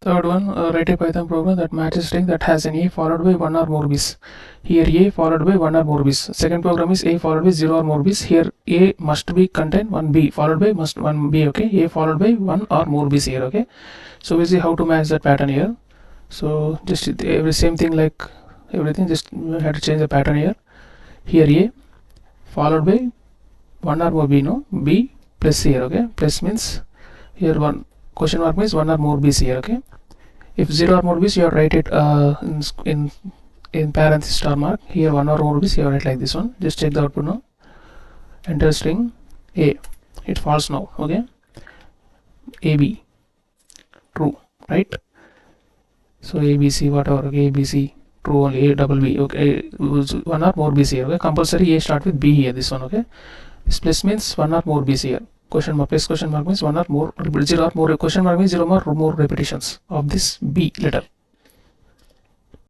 Third one, write a Python program that matches string that has an a followed by one or more b's. Here a followed by one or more b's. Second program is a followed by 0 or more b's. Here a must be contain one b followed by must one b. Okay, a followed by one or more b's here. Okay, so we see how to match that pattern here. So just every same thing like everything, just we have to change the pattern here. Here a followed by one or more b, no, b plus here. Okay, plus means here one question mark means one or more b's here. Okay, if 0 or more b's, you have to write it in parenthesis star mark. Here one or more b's, you have to write like this one. Just check the output now. Enter string a, it false now. Okay, ab true, right? So abc whatever, okay, abc true only, a double b, okay, one or more b's here. Okay, compulsory a start with b here, this one. Okay, this plus means one or more b's here. Question mark plus question mark means one or more, 0 or more, question mark means 0 or more repetitions of this b letter.